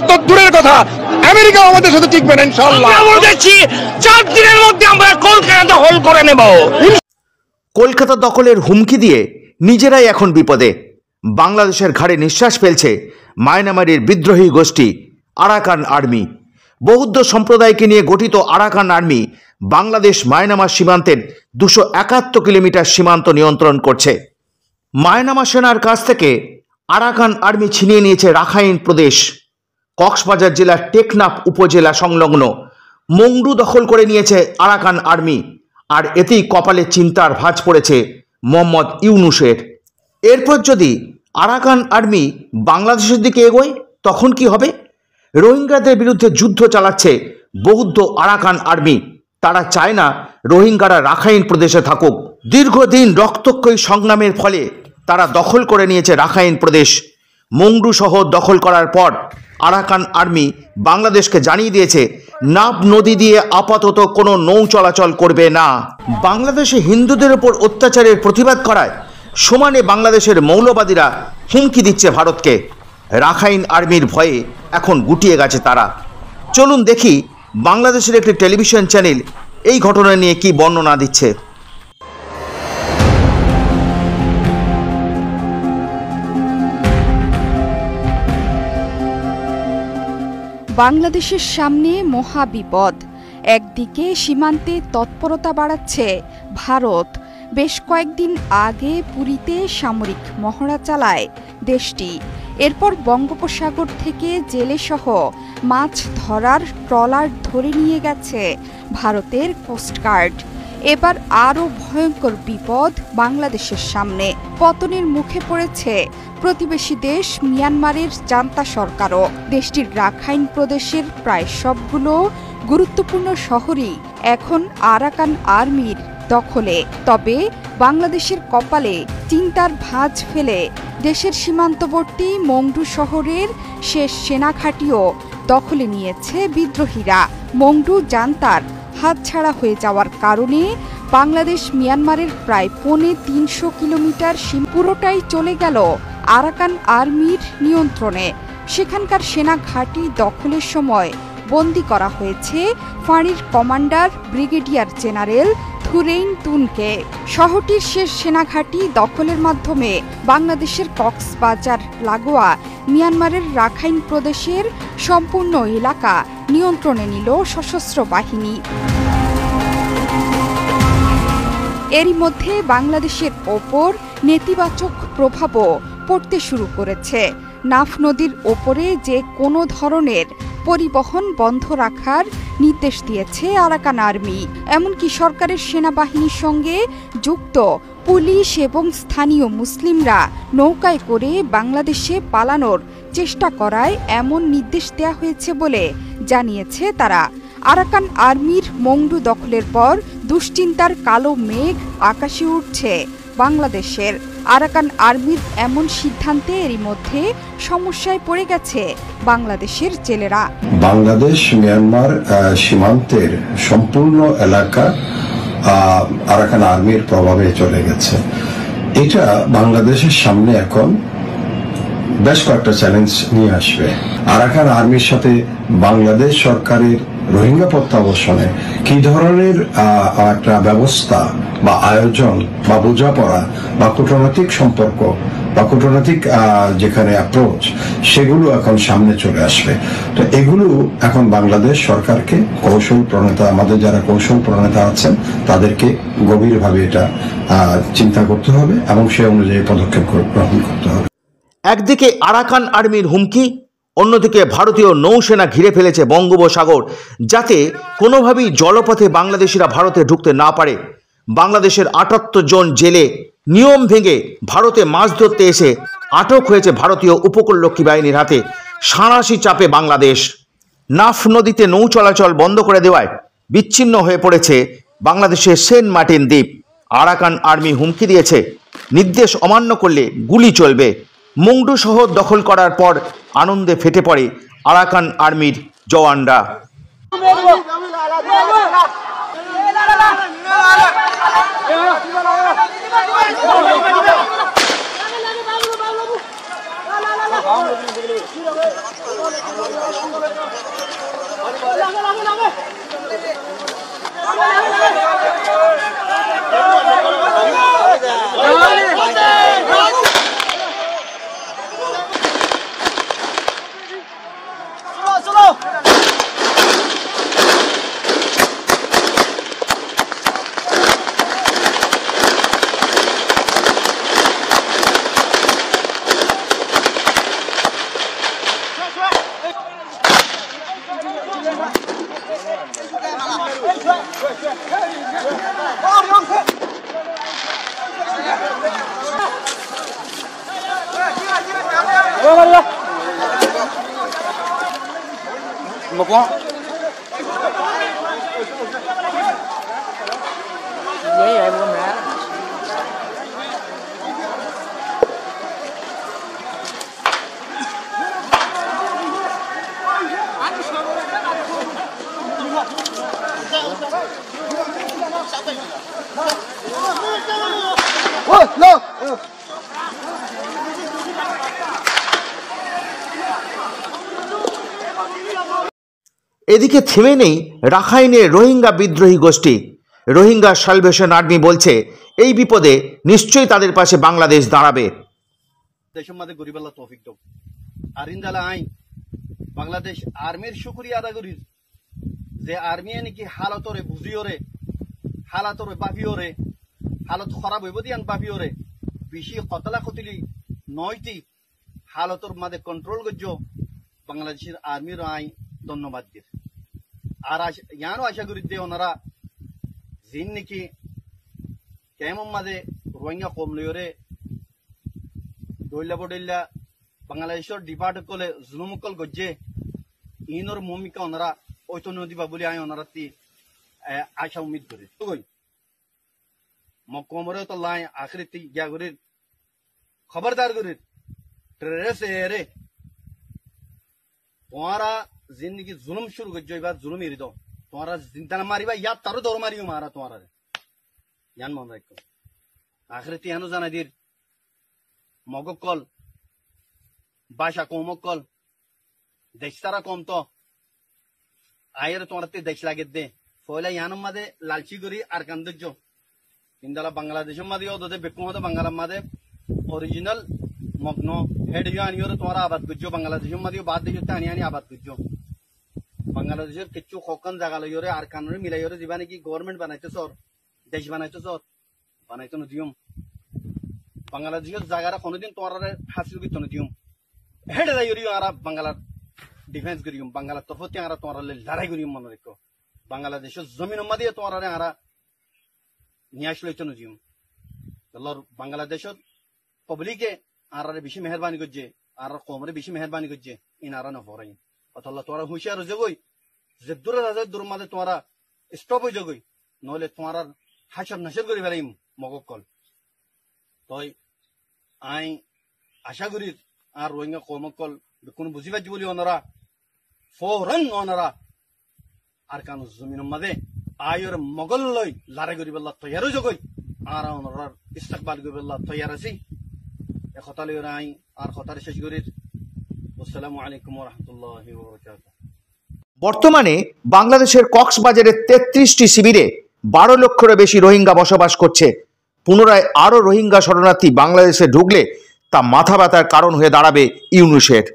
তো দূরের কথা, আমেরিকা আমাদের সাথে টিকবে না ইনশাআল্লাহ। আমরা বলছি 4 দিনের মধ্যে আমরা কলকাতা দখল করে নেব। কলকাতা দখলের হুমকি দিয়ে নিজেরাই এখন বিপদে। বাংলাদেশের ঘাড়ে নিঃশ্বাস ফেলছে মায়ানমারের বিদ্রোহী গোষ্ঠী আরাকান আর্মি। বৌদ্ধ সম্প্রদায়কে নিয়ে গঠিত আরাকান আর্মি বাংলাদেশ মায়ানমার সীমান্তের 271 কিলোমিটার সীমান্ত নিয়ন্ত্রণ করছে। মায়ানমার সেনার কাছ থেকে আরাকান আর্মি ছিনিয়ে নিয়েছে রাখাইন প্রদেশ। কক্সবাজার জেলার টেকনাফ উপজেলা সংলগ্ন মংডু দখল করে নিয়েছে আরাকান আর্মি। আর এতেই কপালে চিন্তার ভাঁজ পড়েছে মোহাম্মদ ইউনূসের। এরপর যদি আরাকান আর্মি বাংলাদেশের দিকে এগোয় তখন কি হবে? রোহিঙ্গাদের বিরুদ্ধে যুদ্ধ চালাচ্ছে বৌদ্ধ আরাকান আর্মি। তারা চায় না রোহিঙ্গারা রাখাইন প্রদেশে থাকুক। দীর্ঘদিন রক্তক্ষয়ী সংগ্রামের ফলে তারা দখল করে নিয়েছে রাখাইন প্রদেশ। মংডু শহর দখল করার পর আরাকান আর্মি বাংলাদেশকে জানিয়ে দিয়েছে নাব নদী দিয়ে আপাতত কোনো নৌ চলাচল করবে না। বাংলাদেশে হিন্দুদের ওপর অত্যাচারের প্রতিবাদ করায় সমানে বাংলাদেশের মৌলবাদীরা হুমকি দিচ্ছে ভারতকে। রাখাইন আর্মির ভয়ে এখন গুটিয়ে গেছে তারা। চলুন দেখি বাংলাদেশের একটি টেলিভিশন চ্যানেল এই ঘটনা নিয়ে কি বর্ণনা দিচ্ছে। বাংলাদেশের সামনে মহাবিপদ। একদিকে সীমান্তে তৎপরতা বাড়াচ্ছে ভারত। বেশ কয়েকদিন আগে পুরীতে সামরিক মহড়া চালায় দেশটি। এরপর বঙ্গোপসাগর থেকে জেলেসহ মাছ ধরার ট্রলার ধরে নিয়ে গেছে ভারতের কোস্টগার্ড। এবার আরও ভয়ঙ্কর বিপদ বাংলাদেশের সামনে। পতনের মুখে পড়েছে প্রতিবেশী দেশ মিয়ানমারের জান্তা সরকারও। দেশটির রাখাইন প্রদেশের প্রায় সবগুলো গুরুত্বপূর্ণ শহরই এখন আরাকান আর্মির দখলে। তবে বাংলাদেশের কপালে চিন্তার ভাঁজ ফেলে দেশের সীমান্তবর্তী মংডু শহরের শেষ সেনাঘাঁটিও দখলে নিয়েছে বিদ্রোহীরা। মংডু জান্তার হাতছাড়া হয়ে যাওয়ার কারণে বাংলাদেশ মিয়ানমারের প্রায় 350 কিলোমিটার পুরোটাই চলে গেল আরাকান আর্মির নিয়ন্ত্রণে। সেখানকার সেনা ঘাঁটি দখলের সময় বন্দী করা হয়েছে ফাঁড়ির কমান্ডার ব্রিগেডিয়ার জেনারেল থুরেইন তুনকে। শহরটির শেষ সেনাঘাঁটি দখলের মাধ্যমে বাংলাদেশের কক্সবাজার লাগোয়া মিয়ানমারের রাখাইন প্রদেশের সম্পূর্ণ এলাকা নিয়ন্ত্রণে নিল সশস্ত্র বাহিনী। এরই মধ্যে বাংলাদেশের ওপর নেতিবাচক প্রভাবও পড়তে শুরু করেছে। নাফ নদীর ওপরে যে কোনো ধরনের পরিবহন বন্ধ রাখার নির্দেশ দিয়েছে আরাকান আর্মি। এমনকি সরকারের সেনাবাহিনীর সঙ্গে যুক্ত পুলিশ এবং স্থানীয় মুসলিমরা নৌকায় করে বাংলাদেশে পালানোর চেষ্টা করায় এমন নির্দেশ দেওয়া হয়েছে বলে জানিয়েছে তারা। আরাকান আর্মির মংডু দখলের পর দুশ্চিন্তার কালো মেঘ আকাশে উঠছে বাংলাদেশের। আরাকান আর্মির এমন সিদ্ধান্তে এরই মধ্যে সমস্যায় পড়ে গেছে বাংলাদেশের জেলেরা। বাংলাদেশ মিয়ানমার সীমান্তের সম্পূর্ণ এলাকা আরাকান আর্মির প্রভাবে চলে গেছে। এটা বাংলাদেশের সামনে এখন বেশ কয়েকটা চ্যালেঞ্জ নিয়ে আসবে। আরাকান আর্মির সাথে বাংলাদেশ সরকারের রোহিঙ্গা প্রত্যাবর্ষণে কি ধরনের একটা ব্যবস্থা বা আয়োজন বা বোঝাপড়া বা কূটনৈতিক সম্পর্ক বা কূটনৈতিক যেখানে অ্যাপ্রোচ, সেগুলো এখন সামনে চলে আসবে। তো এগুলো এখন বাংলাদেশ সরকারকে কৌশল প্রণেতা, আমাদের যারা কৌশল প্রণেতা আছেন তাদেরকে গভীরভাবে এটা চিন্তা করতে হবে এবং সে অনুযায়ী পদক্ষেপ গ্রহণ করতে হবে। একদিকে আরাকান আর্মির হুমকি, অন্যদিকে ভারতীয় নৌসেনা ঘিরে ফেলেছে বঙ্গোপসাগর, যাতে কোনোভাবেই জলপথে বাংলাদেশিরা ভারতে ঢুকতে না পারে। বাংলাদেশের 78 জন জেলে নিয়ম ভেঙে ভারতে মাছ ধরতে এসে আটক হয়েছে ভারতীয় উপকূলরক্ষী বাহিনীর হাতে। সাঁড়াশি চাপে বাংলাদেশ। নাফ নদীতে নৌ চলাচল বন্ধ করে দেওয়ায় বিচ্ছিন্ন হয়ে পড়েছে বাংলাদেশের সেন্ট মার্টিন দ্বীপ। আরাকান আর্মি হুমকি দিয়েছে নির্দেশ অমান্য করলে গুলি চলবে। মংডু শহর দখল করার পর আনন্দে ফেটে পড়ে আরাকান আর্মির জওয়ানরা। এদিকে থেমে নেই রাখাইনের রোহিঙ্গা বিদ্রোহী গোষ্ঠী। রোহিঙ্গা সালভেশন আর্মি বলছে এই বিপদে নিশ্চয়ই তাদের পাশে বাংলাদেশ দাঁড়াবে। দেশের মধ্যে গরিবাল্লা তৌফিক দাও আরিন্দালা আইন বাংলাদেশ আর্মির শুকরিয়া আদা করি যে আর্মি নাকি হালতরে বুঝিওরে হালাতরে বাবিওরে হালত খারাপ হইব দিয়ান বাবিওরে বেশি কতলা কতলি নয়টি হালতর মাঝে কন্ট্রোল করছ বাংলাদেশের আর্মির আইন ধন্যবাদ দিয়ে আর ইয়ানও আশা করি যে ওনারা জিন নাকি কেমন মাঝে রোহিঙ্গা কমলিওরে দৈল্লা বডৈল্লা বাংলাদেশের ডিপার্ট কলে জুলুমকল গজ্জে ইনর ভূমিকা ওনারা ঐত নদীবা বলে আই ওনারা আশা উম্মিদ করে মকমরে তো লাই আখরি গিয়া করির খবরদার করির ট্রেস এরে তোমারা জিন্দগি জুলুম শুরু করছো এবার জুলুম এরি দাও তোমারা চিন্তা না মারিবা ইয়ার তারও দৌড় মারিও মারা তোমারা জান মন রাখো আখরি হেন জানা দির মগকল বাসা কমকল দেশ তারা কম তো আয়ের তোমার দেশ লাগে দে ফয়লা ইয়ানোর মাঝে লালচি করি আর কান্দর্য ইন্দালা বাংলাদেশের মাঝে ওদের বেকুম হতো বাংলার মাঝে অরিজিনাল মগ্ন হেড আনিওরে তোমার আবাদ করছো বাংলাদেশের মাঝে বাদ দেশ আনি আনি আবাদ করছো বাংলাদেশের কিছু কখন জায়গা লইরে আর কানুরে মিলাইরে দিবা নাকি গভর্নমেন্ট বানাইতে সর দেশ বানাইতে সর বানাইতে নদিয়ম বাংলাদেশের জায়গাটা কোনোদিন তোমার হাসিল করতে নদিয়ম হেডে যাইরিও আর বাংলার ডিফেন্স করিম বাংলার তরফতে আর তোমার লড়াই করিম মনে রেখো বাংলাদেশের জমিন মাদিয়ে তোমার আর নিয়াস লইতে নদিয়ম বাংলাদেশের পাবলিকে আর বেশি মেহরবানি করছে আর কমরে বেশি মেহরবানি করছে ইনারা নফরাই অথবা তোরা হুঁশিয়ার জগই যে দূর মাঝে তোমরা স্টপ হয়ে জগই নহলে তোমার হাসর নাসর করে ফেলাইম মগকল তই আই আশা করি আর রোহিঙ্গা কমকল কোনো বুঝি পাচ্ছি বলি ওনারা ফৌরন ওনারা আর কানো জমিনের মাঝে আয়ের মগল লই লড়াই করি বললা তৈয়ারও জগই আর ওনারা ইস্তেকবাল করি বললা তৈয়ার আছি এ কথা লই আই আর কথার শেষ করি আসসালামু আলাইকুম ওয়া রাহমাতুল্লাহি ওয়া বারাকাতুহু। বর্তমানে বাংলাদেশের কক্সবাজারের 33টি শিবিরে 12 লক্ষেরও বেশি রোহিঙ্গা বসবাস করছে। পুনরায় আরও রোহিঙ্গা শরণার্থী বাংলাদেশে ঢুকলে তা মাথা ব্যথার কারণ হয়ে দাঁড়াবে ইউনুসের।